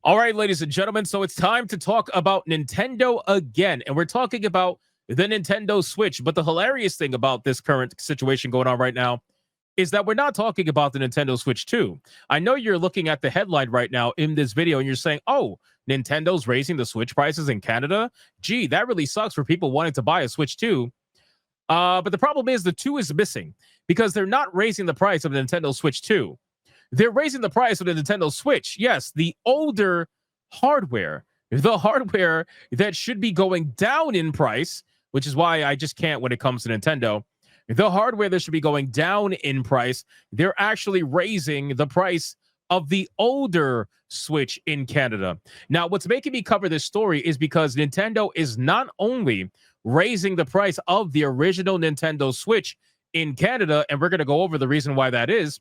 All right, ladies and gentlemen, so it's time to talk about Nintendo again. And we're talking about the Nintendo Switch. But the hilarious thing about this current situation going on right now is that we're not talking about the Nintendo Switch 2. I know you're looking at the headline right now in this video and you're saying, oh, Nintendo's raising the Switch prices in Canada. Gee, that really sucks for people wanting to buy a Switch 2. But the problem is the 2 is missing because they're not raising the price of the Nintendo Switch 2. They're raising the price of the Nintendo Switch. Yes, the older hardware, the hardware that should be going down in price, which is why I just can't when it comes to Nintendo. The hardware that should be going down in price, they're actually raising the price of the older Switch in Canada. Now, what's making me cover this story is because Nintendo is not only raising the price of the original Nintendo Switch in Canada, and we're going to go over the reason why that is,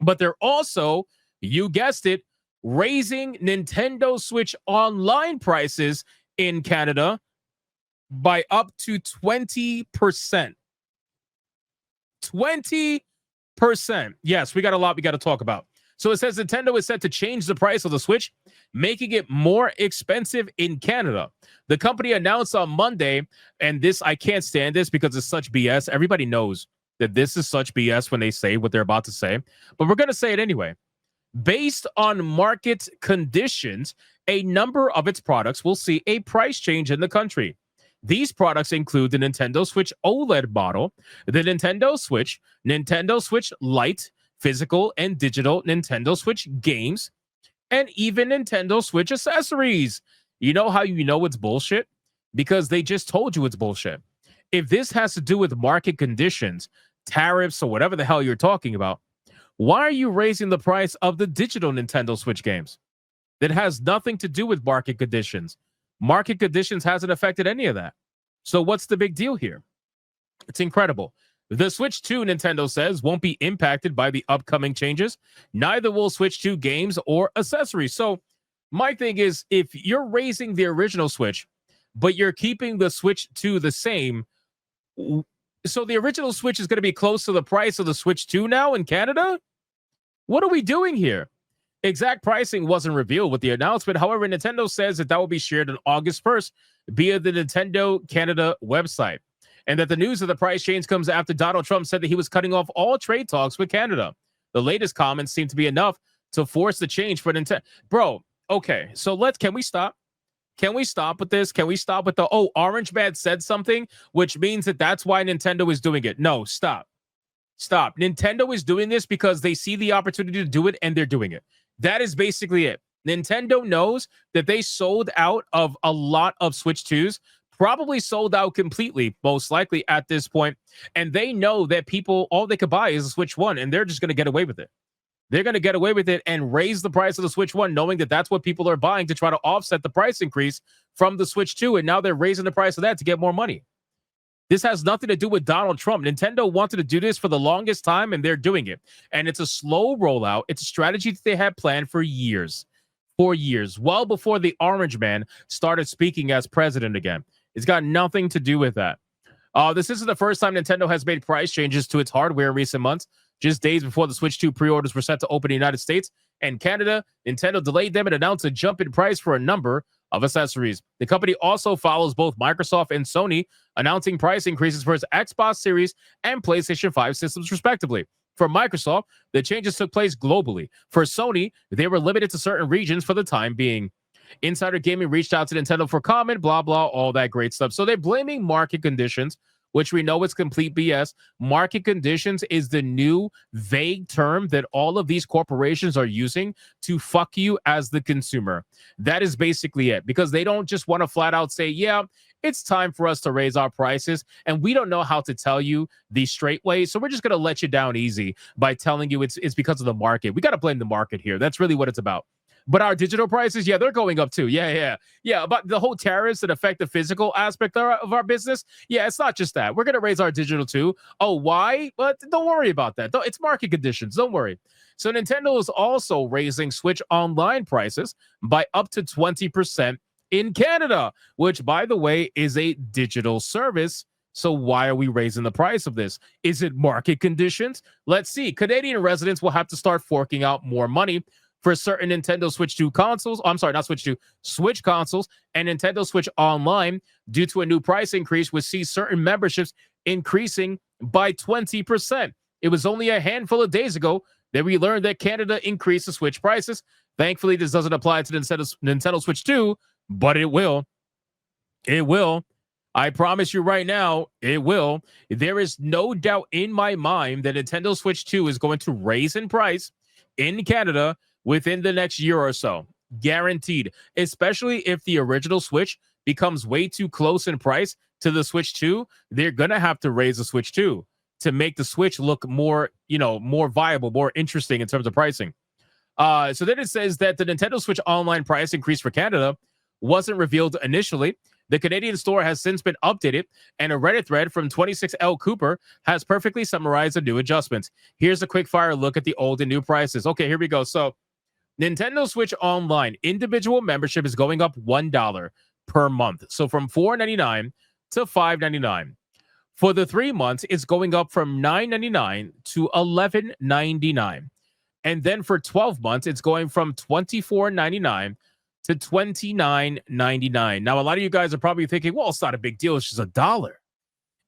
but they're also, you guessed it, raising Nintendo Switch online prices in Canada by up to 20%. 20%. Yes, we got a lot we got to talk about. So it says Nintendo is set to change the price of the Switch, making it more expensive in Canada. The company announced on Monday, and this, I can't stand this because it's such BS. Everybody knows that this is such BS when they say what they're about to say, but we're going to say it anyway. Based on market conditions, a number of its products will see a price change in the country. These products include the Nintendo Switch OLED model, the Nintendo Switch Lite, physical and digital Nintendo Switch games, and even Nintendo Switch accessories. You know how you know it's bullshit? Because they just told you it's bullshit. If this has to do with market conditions, tariffs, or whatever the hell you're talking about, why are you raising the price of the digital Nintendo Switch games? That has nothing to do with market conditions. Market conditions hasn't affected any of that. So what's the big deal here? It's incredible. The Switch 2, Nintendo says, won't be impacted by the upcoming changes. Neither will Switch 2 games or accessories. So my thing is, if you're raising the original Switch, but you're keeping the Switch 2 the same, so the original Switch is going to be close to the price of the Switch 2 now in Canada? What are we doing here? Exact pricing wasn't revealed with the announcement. However, Nintendo says that will be shared on August 1st via the Nintendo Canada website. And that the news of the price change comes after Donald Trump said that he was cutting off all trade talks with Canada. The latest comments seem to be enough to force the change for Nintendo. Bro, okay, so can we stop? Can we stop with this? Can we stop with the, Orange Man said something, which means that's why Nintendo is doing it? No, stop. Stop. Nintendo is doing this because they see the opportunity to do it, and they're doing it. That is basically it. Nintendo knows that they sold out of a lot of Switch 2s, probably sold out completely, most likely at this point, and they know that people, all they could buy is a Switch 1, and they're just going to get away with it. They're going to get away with it and raise the price of the Switch 1, knowing that that's what people are buying to try to offset the price increase from the Switch 2, and now they're raising the price of that to get more money. This has nothing to do with Donald Trump. Nintendo wanted to do this for the longest time, and they're doing it. And it's a slow rollout. It's a strategy that they had planned for years. Well before the Orange Man started speaking as president again. It's got nothing to do with that. This isn't the first time Nintendo has made price changes to its hardware in recent months. Just days before the Switch 2 pre-orders were set to open in the United States and Canada, Nintendo delayed them and announced a jump in price for a number of accessories. The company also follows both Microsoft and Sony, announcing price increases for its Xbox Series and PlayStation 5 systems, respectively. For Microsoft, the changes took place globally. For Sony, they were limited to certain regions for the time being. Insider Gaming reached out to Nintendo for comment, blah, blah, all that great stuff. So they're blaming market conditions, which we know is complete BS. Market conditions is the new vague term that all of these corporations are using to fuck you as the consumer. That is basically it, because they don't just want to flat out say, yeah, it's time for us to raise our prices, and we don't know how to tell you the straight way, so we're just going to let you down easy by telling you it's because of the market. We got to blame the market here. That's really what it's about. But our digital prices, yeah, they're going up too. Yeah. But the whole tariffs that affect the physical aspect of our business, yeah, it's not just that. We're going to raise our digital too. Oh, why? But don't worry about that. It's market conditions. Don't worry. So Nintendo is also raising Switch online prices by up to 20% in Canada, which, by the way, is a digital service. So why are we raising the price of this? Is it market conditions? Let's see. Canadian residents will have to start forking out more money for certain Nintendo Switch 2 consoles. I'm sorry, not Switch 2, Switch consoles and Nintendo Switch Online due to a new price increase, which sees certain memberships increasing by 20%. It was only a handful of days ago that we learned that Canada increased the Switch prices. Thankfully, this doesn't apply to Nintendo Switch 2, but it will. It will. I promise you right now, it will. There is no doubt in my mind that Nintendo Switch 2 is going to raise in price in Canada within the next year or so. Guaranteed. Especially if the original Switch becomes way too close in price to the Switch 2, they're going to have to raise the Switch 2 to make the Switch look more, more viable, more interesting in terms of pricing. So then it says that the Nintendo Switch Online price increase for Canada wasn't revealed initially. The Canadian store has since been updated, and a Reddit thread from 26L Cooper has perfectly summarized the new adjustments. Here's a quick fire look at the old and new prices. Okay, here we go. So Nintendo Switch Online individual membership is going up $1 per month. So from $4.99 to $5.99. For the 3 months, it's going up from $9.99 to $11.99. And then for 12 months, it's going from $24.99 to $29.99. Now, a lot of you guys are probably thinking, well, it's not a big deal. It's just $1.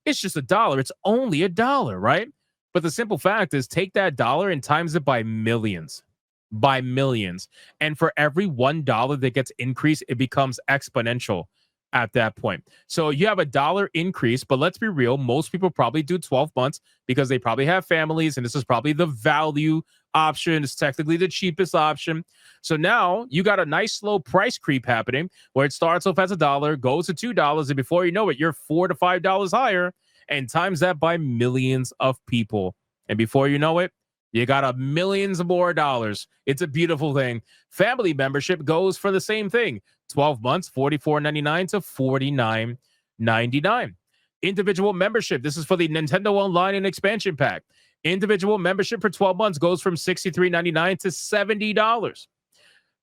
It's just $1. It's only $1, right? But the simple fact is, take that dollar and times it by millions. By millions. And for every $1 that gets increased, it becomes exponential at that point. So you have $1 increase, but let's be real. Most people probably do 12 months because they probably have families, and this is probably the value option. It's technically the cheapest option. So now you got a nice slow price creep happening where it starts off as $1, goes to $2, and before you know it, you're $4 to $5 higher, and times that by millions of people. And before you know it, you got a millions more dollars. It's a beautiful thing. Family membership goes for the same thing. 12 months, $44.99 to $49.99. Individual membership. This is for the Nintendo Online and Expansion Pack. Individual membership for 12 months goes from $63.99 to $70.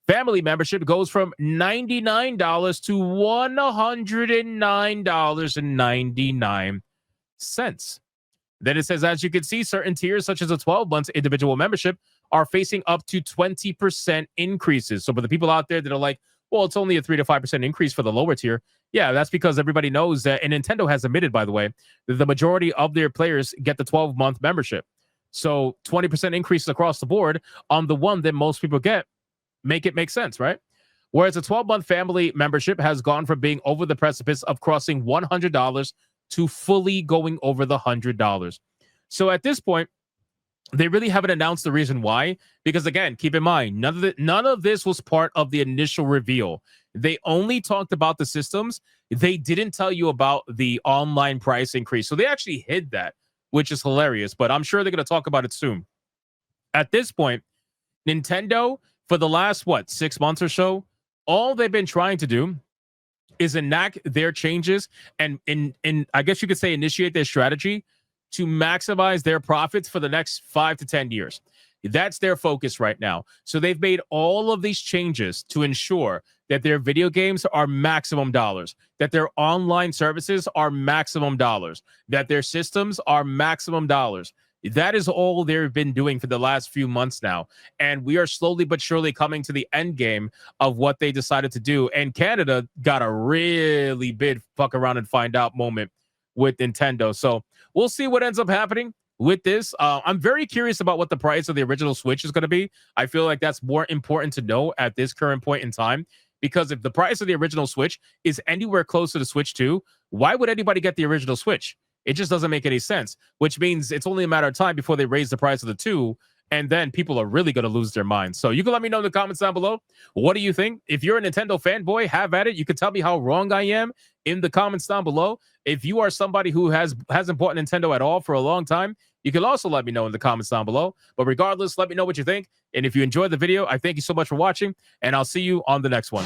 Family membership goes from $99 to $109.99. Then it says, as you can see, certain tiers, such as a 12 months individual membership, are facing up to 20% increases. So for the people out there that are like, well, it's only a 3 to 5% increase for the lower tier. Yeah, that's because everybody knows that, and Nintendo has admitted, by the way, that the majority of their players get the 12-month membership. So 20% increases across the board on the one that most people get make it make sense, right? Whereas a 12-month family membership has gone from being over the precipice of crossing $100 to fully going over the $100. So at this point, they really haven't announced the reason why, because again, keep in mind, none of this was part of the initial reveal. They only talked about the systems. They didn't tell you about the online price increase. So they actually hid that, which is hilarious, but I'm sure they're going to talk about it soon. At this point, Nintendo, for the last, 6 months or so, all they've been trying to do is enact their changes and I guess you could say initiate their strategy to maximize their profits for the next 5 to 10 years. That's their focus right now. So they've made all of these changes to ensure that their video games are maximum dollars, that their online services are maximum dollars, that their systems are maximum dollars. That is all they've been doing for the last few months now. And we are slowly but surely coming to the end game of what they decided to do. And Canada got a really big fuck around and find out moment with Nintendo. So we'll see what ends up happening with this. I'm very curious about what the price of the original Switch is going to be. I feel like that's more important to know at this current point in time, because if the price of the original Switch is anywhere close to the Switch 2, why would anybody get the original Switch? It just doesn't make any sense, which means it's only a matter of time before they raise the price of the 2, and then people are really going to lose their minds. So you can let me know in the comments down below. What do you think? If you're a Nintendo fanboy, have at it. You can tell me how wrong I am in the comments down below. If you are somebody who hasn't bought Nintendo at all for a long time, you can also let me know in the comments down below. But regardless, let me know what you think. And if you enjoyed the video, I thank you so much for watching, and I'll see you on the next one.